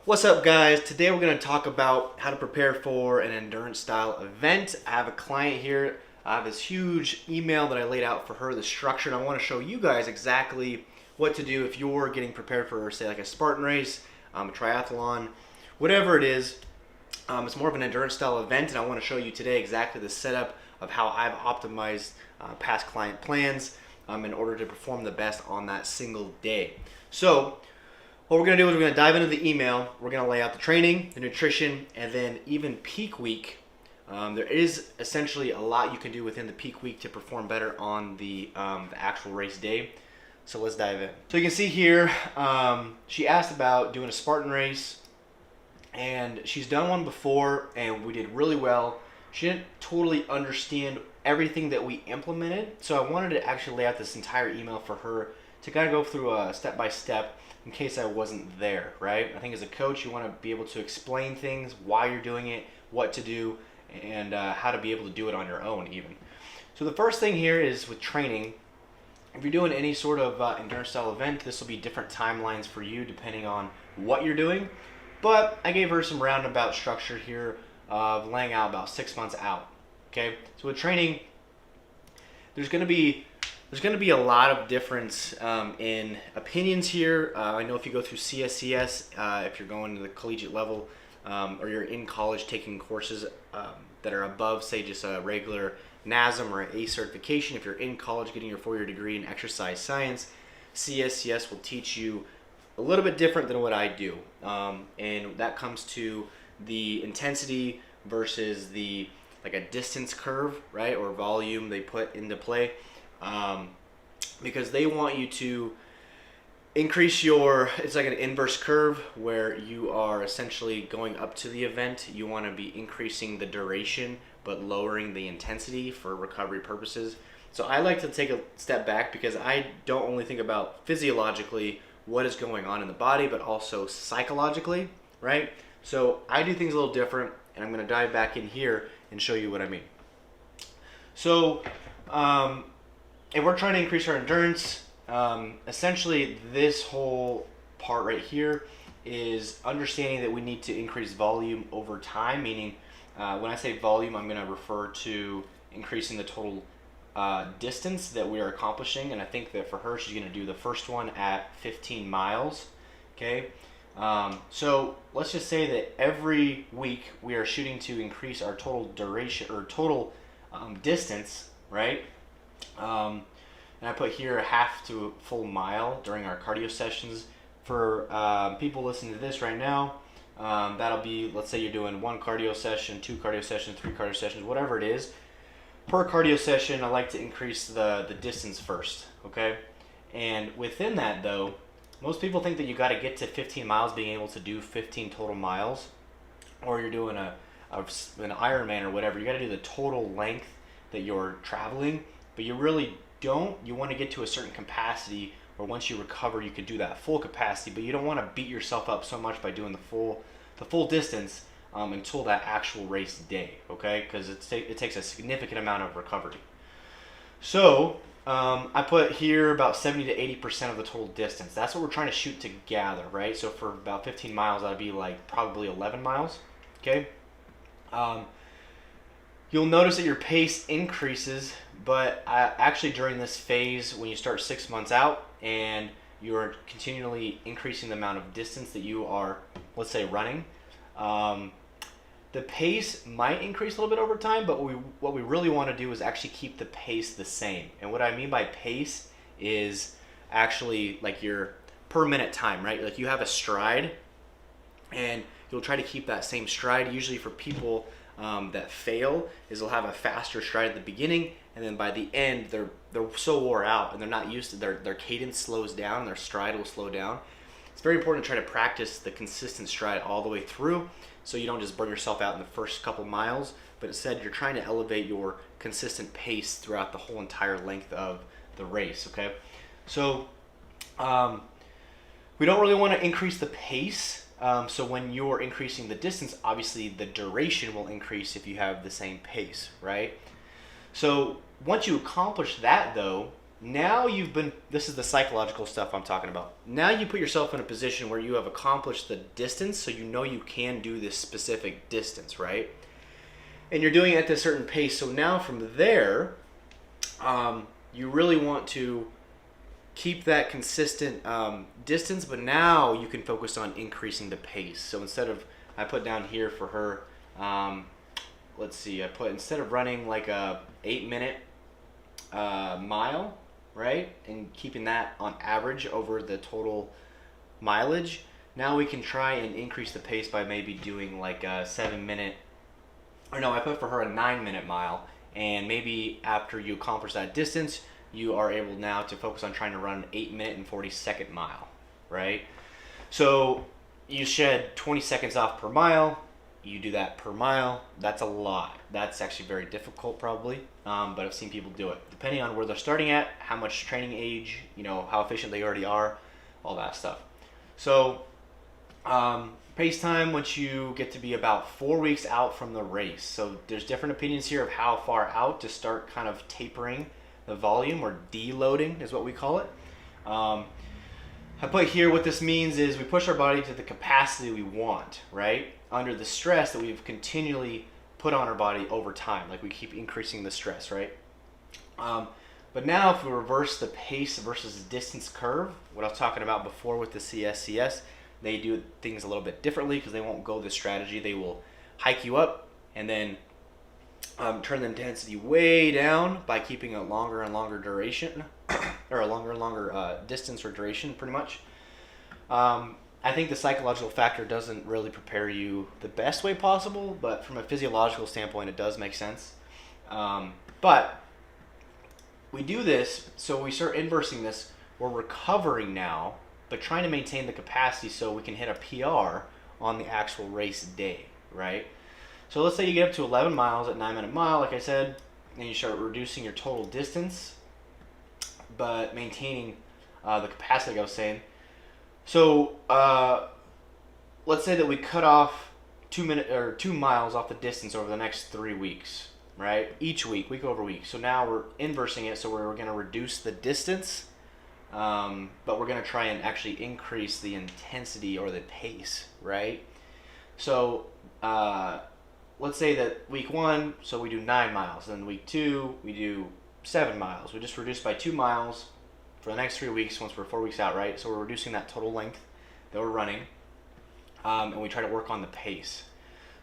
What's up, guys? Today we're going to talk about how to prepare for an endurance style event. I have a client here. I have this huge email that I laid out for her, the structure, and I want to show you guys exactly what to do if you're getting prepared for, say, like a Spartan race, a triathlon, whatever it is. It's more of an endurance style event, and I want to show you today exactly the setup of how I've optimized past client plans in order to perform the best on that single day. So what we're going to do is we're going to dive into the email. We're going to lay out the training, the nutrition, and then even peak week. There is essentially a lot you can do within the peak week to perform better on the actual race day. So let's dive in. So you can see here, she asked about doing a Spartan race, and she's done one before, and we did really well. She didn't totally understand everything that we implemented, so I wanted to actually lay out this entire email for her to kind of go through a step-by-step in case I wasn't there, right? I think as a coach, you want to be able to explain things, why you're doing it, what to do, and how to be able to do it on your own even. So the first thing here is with training. If you're doing any sort of endurance style event, this will be different timelines for you depending on what you're doing. But I gave her some roundabout structure here of laying out about 6 months out. Okay, so with training, there's going to be a lot of difference in opinions here. I know if you go through CSCS, if you're going to the collegiate level, or you're in college taking courses that are above, say, just a regular NASM or an A certification, if you're in college getting your 4-year degree in exercise science, CSCS will teach you a little bit different than what I do. And that comes to the intensity versus like a distance curve, right, or volume they put into play. Because they want you to increase it's like an inverse curve where you are essentially going up to the event. You want to be increasing the duration but lowering the intensity for recovery purposes. So I like to take a step back because I don't only think about physiologically what is going on in the body, but also psychologically, right? So I do things a little different, and I'm going to dive back in here and show you what I mean. So if we're trying to increase our endurance, essentially this whole part right here is understanding that we need to increase volume over time, meaning when I say volume, I'm going to refer to increasing the total distance that we are accomplishing. And I think that for her, she's going to do the first one at 15 miles. Okay, so let's just say that every week we are shooting to increase our total duration or total distance, right? And I put here a half to a full mile during our cardio sessions. For people listening to this right now, that'll be, let's say you're doing 1 cardio session, 2 cardio sessions, 3 cardio sessions, whatever it is. Per cardio session, I like to increase the distance first, okay? And within that, though, most people think that you got to get to 15 miles being able to do 15 total miles, or you're doing an Ironman or whatever. You got to do the total length that you're traveling, but you really don't. You want to get to a certain capacity, or once you recover, you could do that full capacity, but you don't want to beat yourself up so much by doing the full distance until that actual race day, okay? Because it takes a significant amount of recovery. So I put here about 70 to 80% of the total distance. That's what we're trying to shoot to gather, right? So for about 15 miles, that'd be like probably 11 miles, okay? You'll notice that your pace increases, but actually during this phase, when you start 6 months out and you're continually increasing the amount of distance that you are, let's say, running, the pace might increase a little bit over time, but what we really want to do is actually keep the pace the same. And what I mean by pace is actually like your per minute time, right? Like you have a stride, and you'll try to keep that same stride. Usually for people that fail is they'll have a faster stride at the beginning, and then by the end they're so wore out and they're not used to their cadence slows down, their stride will slow down. It's very important to try to practice the consistent stride all the way through, so you don't just burn yourself out in the first couple miles, but instead you're trying to elevate your consistent pace throughout the whole entire length of the race. Okay, so we don't really want to increase the pace. So when you're increasing the distance, obviously the duration will increase if you have the same pace, right? So once you accomplish that, though, Now this is the psychological stuff I'm talking about. Now you put yourself in a position where you have accomplished the distance, so you know you can do this specific distance, right? And you're doing it at a certain pace. So now from there, you really want to keep that consistent distance, but now you can focus on increasing the pace. So I put down here for her, let's see, instead of running like a 8-minute mile, right, and keeping that on average over the total mileage, now we can try and increase the pace by maybe doing like a 7-minute, or no, I put for her a 9-minute mile, and maybe after you accomplish that distance, you are able now to focus on trying to run an 8-minute and 40-second mile, right? So you shed 20 seconds off per mile. You do that per mile. That's a lot. That's actually very difficult probably, but I've seen people do it. Depending on where they're starting at, how much training age, how efficient they already are, all that stuff. So pace time once you get to be about 4 weeks out from the race. So there's different opinions here of how far out to start kind of tapering the volume, or deloading is what we call it. I put here what this means is we push our body to the capacity we want, right? Under the stress that we've continually put on our body over time. Like we keep increasing the stress, right? But now if we reverse the pace versus distance curve, what I was talking about before with the CSCS, they do things a little bit differently because they won't go this strategy. They will hike you up and then turn the intensity way down by keeping a longer and longer duration, or a longer and longer distance or duration, pretty much. I think the psychological factor doesn't really prepare you the best way possible, but from a physiological standpoint, it does make sense. But we do this, so we start inversing this. We're recovering now, but trying to maintain the capacity so we can hit a PR on the actual race day, right? So let's say you get up to 11 miles at 9-minute mile, like I said, and you start reducing your total distance, but maintaining the capacity, like I was saying. So let's say that we cut off 2 miles off the distance over the next 3 weeks, right? Each week over week. So now we're inversing it, so we're going to reduce the distance, but we're going to try and actually increase the intensity or the pace, right? So let's say that week 1, so we do 9 miles. Then week 2, we do 7 miles. We just reduce by 2 miles for the next 3 weeks once we're 4 weeks out, right? So we're reducing that total length that we're running, and we try to work on the pace.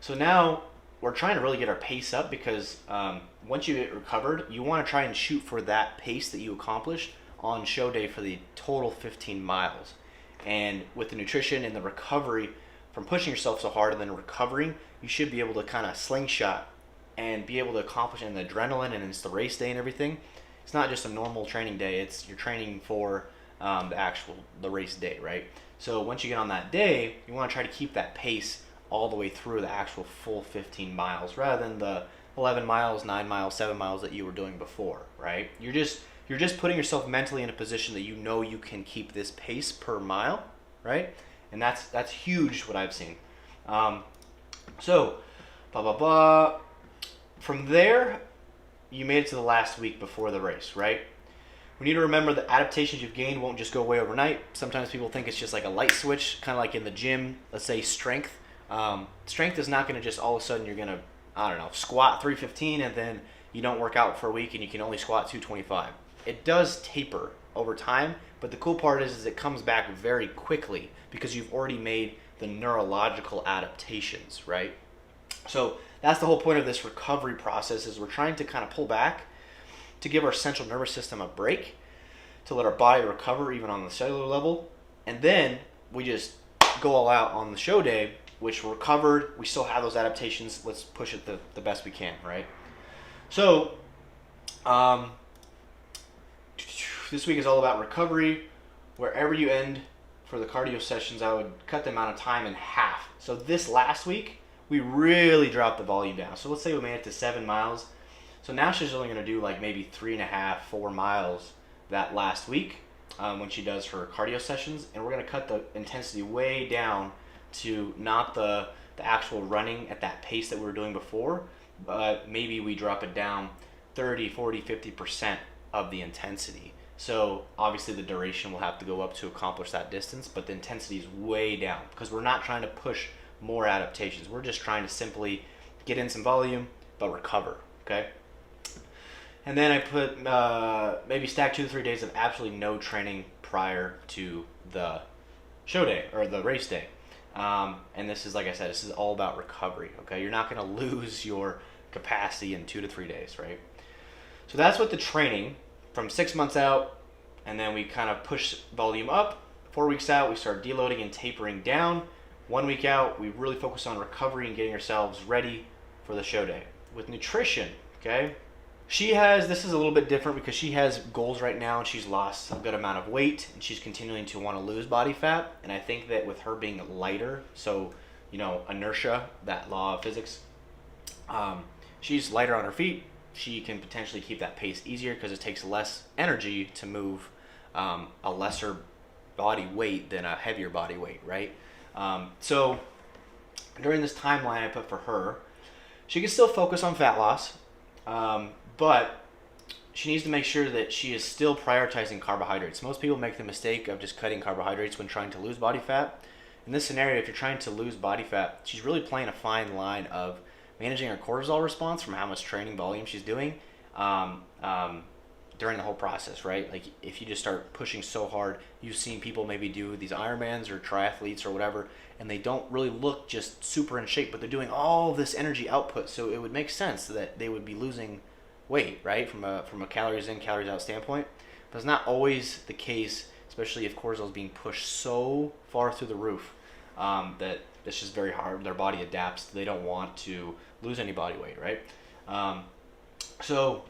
So now we're trying to really get our pace up because once you get recovered, you want to try and shoot for that pace that you accomplished on show day for the total 15 miles. And with the nutrition and the recovery from pushing yourself so hard and then recovering, you should be able to kind of slingshot and be able to accomplish, and the adrenaline, and it's the race day and everything. It's not just a normal training day, you're training for the race day, right? So once you get on that day, you want to try to keep that pace all the way through the actual full 15 miles rather than the 11 miles, 9 miles, 7 miles that you were doing before, right? You're just putting yourself mentally in a position that you know you can keep this pace per mile, right? And that's huge, what I've seen. So, blah, blah, blah. From there, you made it to the last week before the race, right? We need to remember the adaptations you've gained won't just go away overnight. Sometimes people think it's just like a light switch, kind of like in the gym, let's say strength. Strength is not going to just all of a sudden you're going to, squat 315 and then you don't work out for a week and you can only squat 225. It does taper over time, but the cool part is it comes back very quickly because you've already made the neurological adaptations, right? So that's the whole point of this recovery process, is we're trying to kind of pull back to give our central nervous system a break, to let our body recover even on the cellular level, and then we just go all out on the show day, which we're recovered, we still have those adaptations, let's push it the best we can, right? So this week is all about recovery. Wherever you end for the cardio sessions, I would cut the amount of time in half. So this last week, we really dropped the volume down. So let's say we made it to 7 miles. So now she's only going to do like maybe 3.5, 4 miles that last week when she does her cardio sessions. And we're going to cut the intensity way down to not the actual running at that pace that we were doing before, but maybe we drop it down 30, 40, 50% of the intensity. So obviously the duration will have to go up to accomplish that distance, but the intensity is way down because we're not trying to push more adaptations. We're just trying to simply get in some volume, but recover, okay? And then I put maybe stack 2 to 3 days of absolutely no training prior to the show day or the race day. And this is, like I said, this is all about recovery, okay? You're not going to lose your capacity in 2 to 3 days, right? So that's what the training from 6 months out, and then we kind of push volume up. 4 weeks out, we start deloading and tapering down. 1 week out, we really focus on recovery and getting ourselves ready for the show day. With nutrition, okay? This is a little bit different because she has goals right now and she's lost a good amount of weight and she's continuing to want to lose body fat. And I think that with her being lighter, so, inertia, that law of physics, she's lighter on her feet. She can potentially keep that pace easier because it takes less energy to move a lesser body weight than a heavier body weight, right? So during this timeline I put for her, she can still focus on fat loss, but she needs to make sure that she is still prioritizing carbohydrates. Most people make the mistake of just cutting carbohydrates when trying to lose body fat. In this scenario, if you're trying to lose body fat, she's really playing a fine line of managing her cortisol response from how much training volume she's doing during the whole process, right? Like if you just start pushing so hard, you've seen people maybe do these Ironmans or triathletes or whatever, and they don't really look just super in shape, but they're doing all this energy output. So it would make sense that they would be losing weight, right? From a calories in, calories out standpoint. But it's not always the case, especially if cortisol is being pushed so far through the roof that it's just very hard. Their body adapts. They don't want to lose any body weight, right? So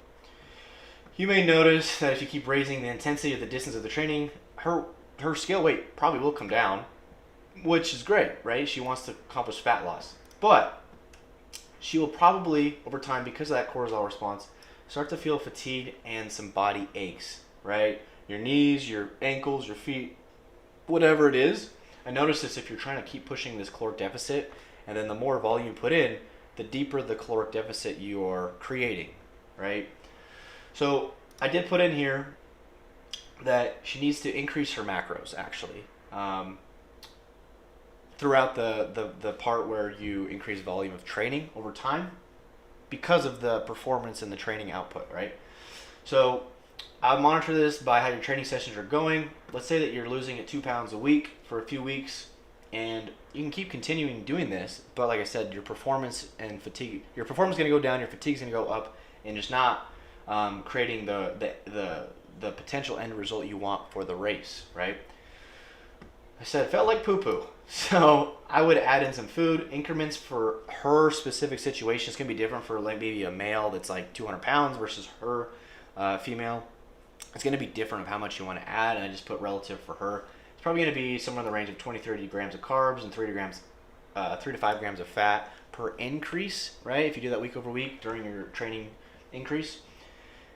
you may notice that if you keep raising the intensity of the distance of the training, her scale weight probably will come down, which is great, right? She wants to accomplish fat loss. But she will probably, over time, because of that cortisol response, start to feel fatigue and some body aches, right? Your knees, your ankles, your feet, whatever it is. I notice this if you're trying to keep pushing this caloric deficit, and then the more volume you put in, the deeper the caloric deficit you are creating, right? So I did put in here that she needs to increase her macros, actually, throughout the part where you increase volume of training over time because of the performance and the training output, right? So I'll monitor this by how your training sessions are going. Let's say that you're losing at 2 pounds a week for a few weeks, and you can keep continuing doing this, but like I said, your performance and fatigue, your performance is going to go down, your fatigue is going to go up, and just not creating the potential end result you want for the race, right? I said it felt like poo-poo. So I would add in some food increments for her specific situation. It's going to be different for like maybe a male that's like 200 pounds versus her female. It's going to be different of how much you want to add, and I just put relative for her. It's probably going to be somewhere in the range of 20-30 grams of carbs and 3 to 5 grams of fat per increase, right? If you do that week over week during your training increase.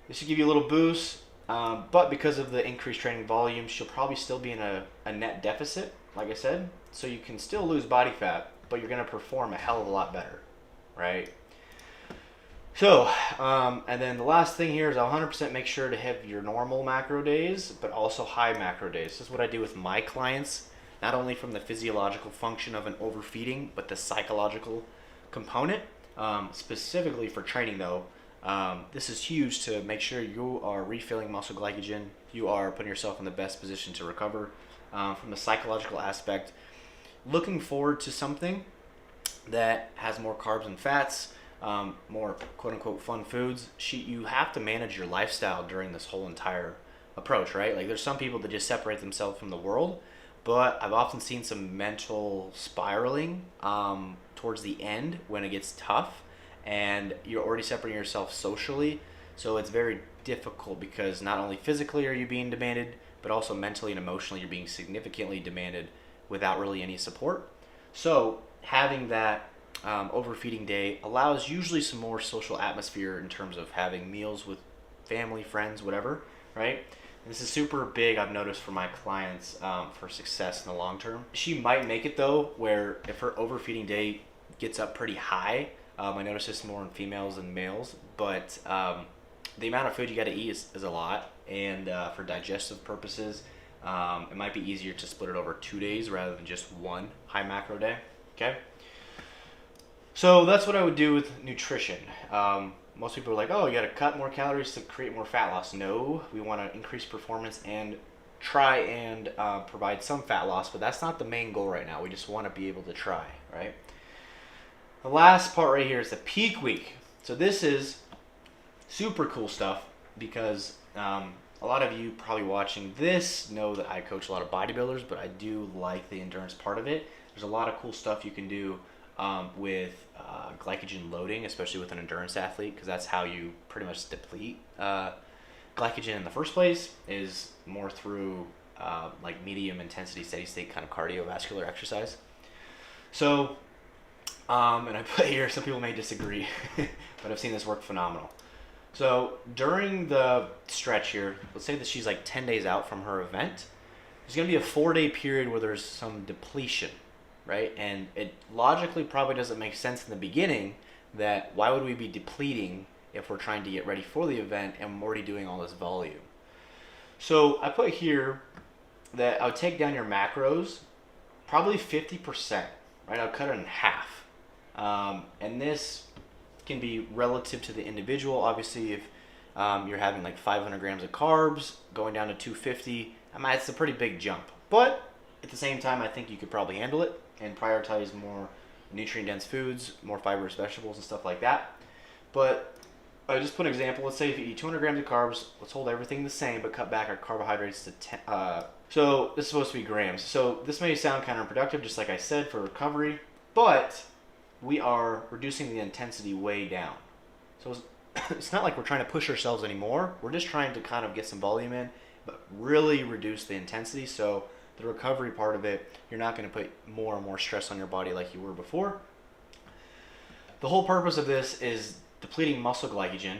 This should give you a little boost, but because of the increased training volume, she'll probably still be in a net deficit, like I said. So you can still lose body fat, but you're going to perform a hell of a lot better, right? So, and then the last thing here is I'll 100% make sure to have your normal macro days, but also high macro days. This is what I do with my clients, not only from the physiological function of an overfeeding, but the psychological component, specifically for training though. This is huge to make sure you are refilling muscle glycogen, you are putting yourself in the best position to recover. From the psychological aspect, looking forward to something that has more carbs and fats, more quote-unquote fun foods. You have to manage your lifestyle during this whole entire approach, right? Like there's some people that just separate themselves from the world, but I've often seen some mental spiraling towards the end when it gets tough and you're already separating yourself socially. So it's very difficult because not only physically are you being demanded, but also mentally and emotionally you're being significantly demanded without really any support. So having that overfeeding day allows usually some more social atmosphere in terms of having meals with family, friends, whatever, right? And this is super big, I've noticed, for my clients for success in the long term. She might make it though, where if her overfeeding day gets up pretty high, I notice this more in females than males, but the amount of food you got to eat is a lot, and for digestive purposes, it might be easier to split it over 2 days rather than just one high macro day. Okay. So that's what I would do with nutrition. Most people are like, oh, you got to cut more calories to create more fat loss. No, we want to increase performance and try and provide some fat loss, but that's not the main goal right now. We just want to be able to try, right? The last part right here is the peak week. So this is super cool stuff because a lot of you probably watching this know that I coach a lot of bodybuilders, but I do like the endurance part of it. There's a lot of cool stuff you can do with glycogen loading, especially with an endurance athlete, because that's how you pretty much deplete glycogen in the first place, is more through like medium intensity, steady state kind of cardiovascular exercise. So, and I put here, some people may disagree, but I've seen this work phenomenal. So during the stretch here, let's say that she's like 10 days out from her event, there's going to be a 4-day period where there's some depletion, right? And it logically probably doesn't make sense in the beginning that why would we be depleting if we're trying to get ready for the event and I'm already doing all this volume. So I put here that I would take down your macros probably 50%, right? I'll cut it in half. And this can be relative to the individual. Obviously, if you're having like 500 grams of carbs going down to 250, it's a pretty big jump. But at the same time, I think you could probably handle it and prioritize more nutrient-dense foods, more fibrous vegetables and stuff like that. But I just put an example. Let's say if you eat 200 grams of carbs, let's hold everything the same, but cut back our carbohydrates to 10. So this is supposed to be grams. So this may sound counterproductive, just like I said, for recovery, but we are reducing the intensity way down. So it's not like we're trying to push ourselves anymore. We're just trying to kind of get some volume in, but really reduce the intensity. So the recovery part of it, you're not going to put more and more stress on your body like you were before. The whole purpose of this is depleting muscle glycogen,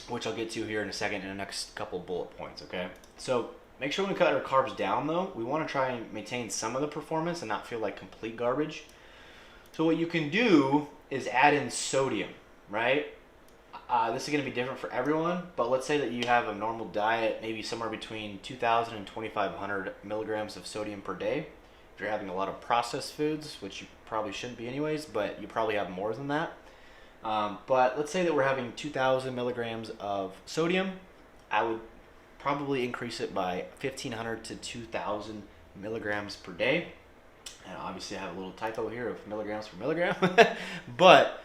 which I'll get to here in a second in the next couple bullet points, okay? So make sure when we cut our carbs down, though, we want to try and maintain some of the performance and not feel like complete garbage. So what you can do is add in sodium, right? This is going to be different for everyone, but let's say that you have a normal diet, maybe somewhere between 2,000 and 2,500 milligrams of sodium per day. If you're having a lot of processed foods, which you probably shouldn't be anyways, but you probably have more than that. But let's say that we're having 2,000 milligrams of sodium. I would probably increase it by 1,500 to 2,000 milligrams per day. And obviously I have a little typo here of milligrams per milligram. But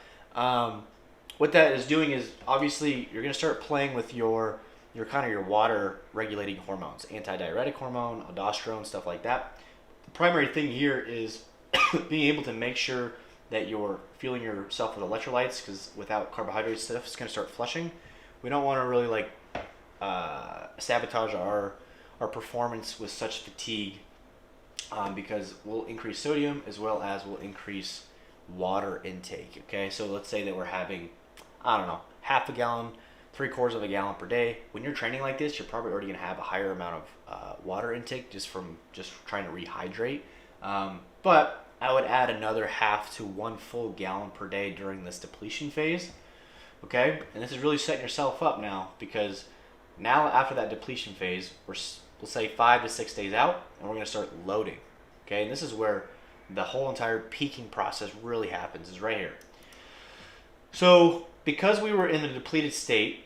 what that is doing is obviously you're going to start playing with your water regulating hormones, antidiuretic hormone, aldosterone, stuff like that. The primary thing here is being able to make sure that you're fueling yourself with electrolytes, because without carbohydrate stuff, it's going to start flushing. We don't want to really sabotage our performance with such fatigue, because we'll increase sodium as well as we'll increase water intake. Okay, so let's say that we're having, I don't know, half a gallon, 3/4 of a gallon per day. When you're training like this, you're probably already going to have a higher amount of water intake just from trying to rehydrate. But I would add another half to 1 full gallon per day during this depletion phase. Okay, and this is really setting yourself up now, because now after that depletion phase, we'll say 5 to 6 days out, and we're going to start loading. Okay, and this is where the whole entire peaking process really happens, is right here. So because we were in the depleted state,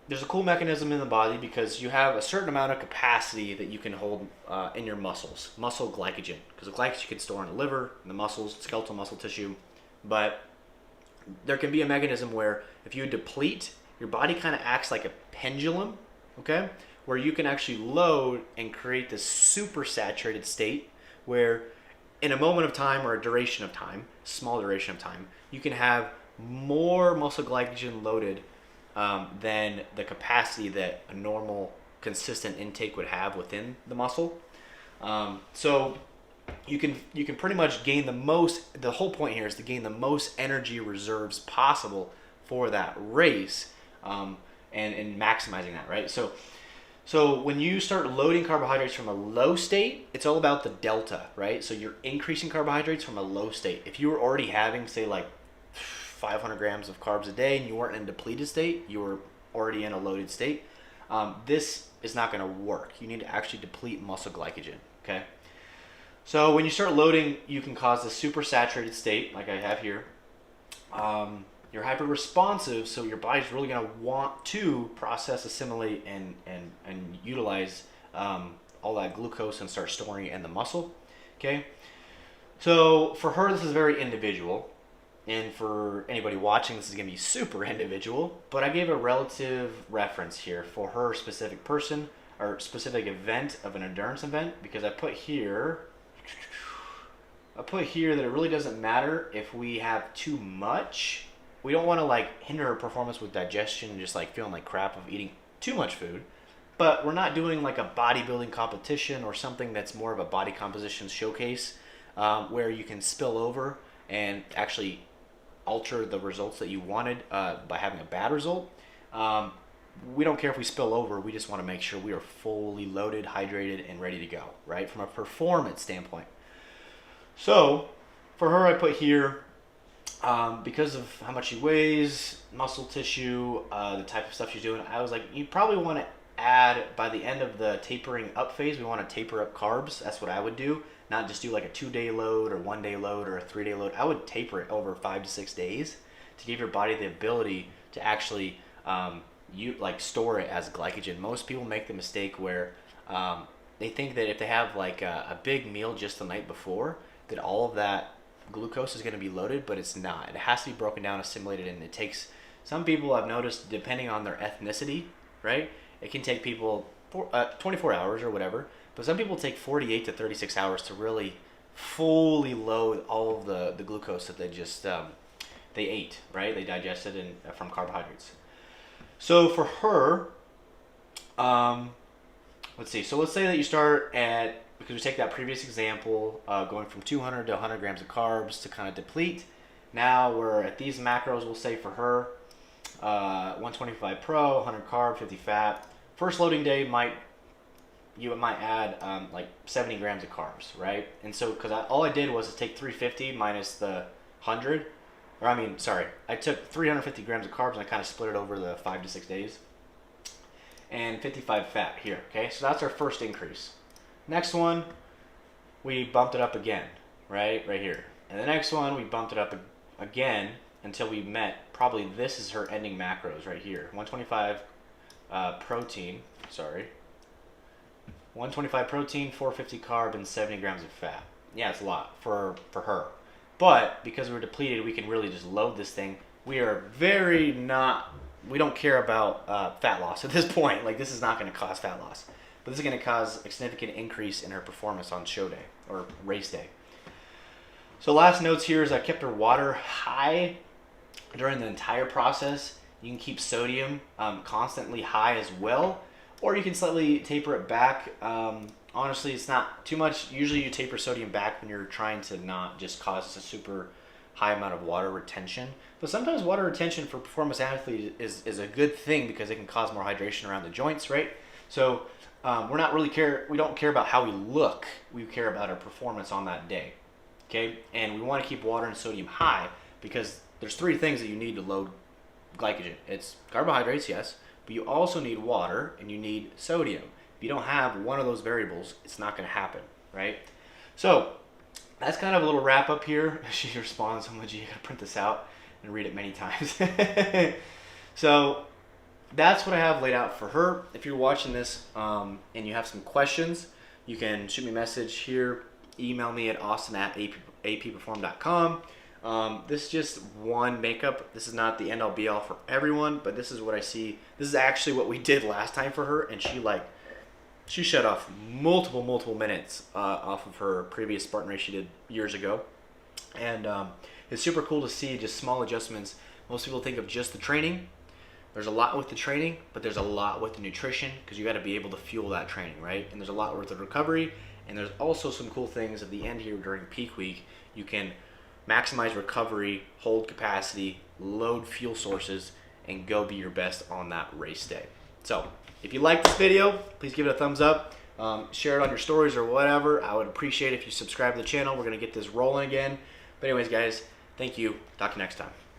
there's a cool mechanism in the body, because you have a certain amount of capacity that you can hold in your muscles, muscle glycogen, because the glycogen you can store in the liver, in the muscles, skeletal muscle tissue. But there can be a mechanism where if you deplete, your body kind of acts like a pendulum, okay, where you can actually load and create this super saturated state where in a moment of time or a duration of time, small duration of time, you can have more muscle glycogen loaded than the capacity that a normal consistent intake would have within the muscle. So you can pretty much gain the whole point here is to gain the most energy reserves possible for that race, and maximizing that, right? So when you start loading carbohydrates from a low state, it's all about the delta, right? So you're increasing carbohydrates from a low state. If you were already having, say, like 500 grams of carbs a day and you weren't in a depleted state, you were already in a loaded state, this is not going to work. You need to actually deplete muscle glycogen, okay? So when you start loading, you can cause this super saturated state, like I have here. You're hyper responsive, so your body's really going to want to process, assimilate, and utilize all that glucose and start storing it in the muscle. Okay, so for her, this is very individual, and for anybody watching, this is going to be super individual. But I gave a relative reference here for her specific person or specific event of an endurance event, because I put here that it really doesn't matter if we have too much. We don't want to like hinder her performance with digestion and just like feeling like crap of eating too much food. But we're not doing like a bodybuilding competition or something that's more of a body composition showcase where you can spill over and actually alter the results that you wanted by having a bad result. We don't care if we spill over. We just want to make sure we are fully loaded, hydrated, and ready to go, right? From a performance standpoint. So for her, I put here, because of how much she weighs, muscle tissue, the type of stuff she's doing, I was like, you probably want to add, by the end of the tapering up phase, we want to taper up carbs. That's what I would do. Not just do like a 2-day load or 1-day load or a 3-day load. I would taper it over 5 to 6 days to give your body the ability to actually store it as glycogen. Most people make the mistake where they think that if they have like a big meal just the night before, that all of that glucose is going to be loaded, but it's not. It has to be broken down, assimilated, and it takes, some people I've noticed, depending on their ethnicity, right, it can take people 24 hours or whatever, but some people take 48 to 36 hours to really fully load all of the glucose that they just they ate, right? They digested from carbohydrates. So for her, let's see. So let's say that you start at, because we take that previous example, going from 200 to 100 grams of carbs to kind of deplete. Now we're at these macros, we'll say for her, 125 pro, 100 carb, 50 fat. First loading day you might add like 70 grams of carbs, right? And so, because all I did was to take 350 minus the 100, I took 350 grams of carbs and I kind of split it over the 5 to 6 days. And 55 fat here, okay? So that's our first increase. Next one, we bumped it up again, right here. And the next one, we bumped it up again until we met, probably this is her ending macros right here. 125 protein, 125 protein, 450 carb, and 70 grams of fat. Yeah, it's a lot for her. But because we're depleted, we can really just load this thing. We don't care about fat loss at this point. Like, this is not going to cause fat loss. But this is going to cause a significant increase in her performance on show day or race day. So last notes here is I kept her water high during the entire process. You can keep sodium constantly high as well, or you can slightly taper it back. Honestly, it's not too much. Usually you taper sodium back when you're trying to not just cause a super high amount of water retention. But sometimes water retention for performance athletes is a good thing because it can cause more hydration around the joints, right? So we don't care about how we look. We care about our performance on that day, okay? And we want to keep water and sodium high because there's 3 things that you need to load glycogen. It's carbohydrates, yes, but you also need water and you need sodium. If you don't have one of those variables, it's not going to happen, right? So that's kind of a little wrap up here. She responds so much, you got to print this out and read it many times. So that's what I have laid out for her. If you're watching this and you have some questions, you can shoot me a message here, email me at austin@apperform.com. This is just one makeup. This is not the end all be all for everyone, but this is what I see. This is actually what we did last time for her, and she shut off multiple minutes off of her previous Spartan race she did years ago. And it's super cool to see just small adjustments. Most people think of just the training. There's a lot with the training, but there's a lot with the nutrition because you got to be able to fuel that training, right? And there's a lot with the recovery, and there's also some cool things at the end here during peak week. You can maximize recovery, hold capacity, load fuel sources, and go be your best on that race day. So if you like this video, please give it a thumbs up. Share it on your stories or whatever. I would appreciate it if you subscribe to the channel. We're going to get this rolling again. But anyways, guys, thank you. Talk to you next time.